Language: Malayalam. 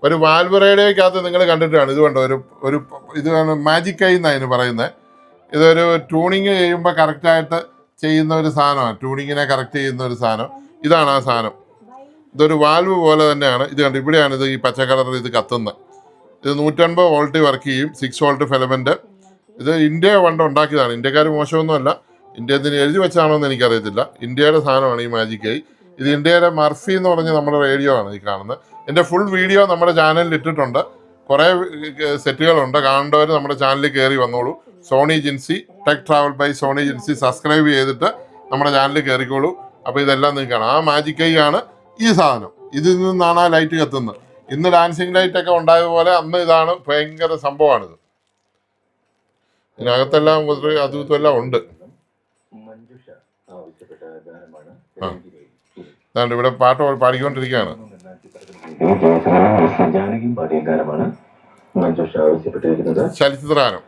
ഒരു വാൽവ് റേഡിയോയ്ക്കകത്ത് നിങ്ങൾ കണ്ടിട്ടാണ് ഇത് കണ്ടോ ഒരു ഇതാണ് മാജിക് ഐ എന്നാണ് അതിന് പറയുന്നത്. ഇതൊരു ട്യൂണിങ് ചെയ്യുമ്പോൾ കറക്റ്റായിട്ട് ചെയ്യുന്ന ഒരു സാധനമാണ്, ട്യൂണിങ്ങിനെ കറക്റ്റ് ചെയ്യുന്ന ഒരു സാധനം. ഇതാണ് ആ സാധനം. ഇതൊരു വാൽവ് പോലെ തന്നെയാണ്. ഇത് കണ്ട് ഇവിടെയാണ് ഇത് ഈ പച്ച കളറിൽ ഇത് കത്തുന്നത്. ഇത് 150 വോൾട്ട് വർക്ക് ചെയ്യും, 6 വോൾട്ട് ഫിലമെന്റ്. ഇത് ഇന്ത്യ പണ്ട് ഉണ്ടാക്കിയതാണ്. ഇന്ത്യക്കാർ മോശമൊന്നുമല്ല, ഇന്ത്യ എന്തിന് എഴുതി വെച്ചാണോ എന്ന് എനിക്കറിയത്തില്ല. ഇന്ത്യയുടെ സാധനമാണ് ഈ മാജിക് ഐ. ഇത് ഇന്ത്യയുടെ മർഫി എന്ന് പറഞ്ഞ നമ്മുടെ റേഡിയോ ആണ് ഈ കാണുന്നത്. എൻ്റെ ഫുൾ വീഡിയോ നമ്മുടെ ചാനലിൽ ഇട്ടിട്ടുണ്ട്. കുറേ സെറ്റുകളുണ്ട്, കാണേണ്ടവർ നമ്മുടെ ചാനലിൽ കയറി വന്നോളൂ. Soni Jinsi tech travel by Soni Jinsi subscribe ചെയ്തിട്ട് നമ്മുടെ ചാനലിൽ കയറിക്കോളൂ. അപ്പോൾ ഇതെല്ലാം നിങ്ങൾക്ക് കാണാം. ആ മാജിക് ഐ ആണ് ഈ സാധനം. ഇതിൽ നിന്നാണ് ആ ലൈറ്റ് കത്തുന്നത്. ഇന്ന് ഡാൻസിങ് ലൈറ്റ് ഒക്കെ ഉണ്ടായതുപോലെ അന്ന് ഇതാണ് ഭയങ്കര സംഭവമാണിത്. ഇതിനകത്തെല്ലാം അതും ഇതെല്ലാം ഉണ്ട്. അതാണ്ട് ഇവിടെ പാട്ട് പാടിക്കൊണ്ടിരിക്കുകയാണ്. ചലച്ചിത്രഗാനം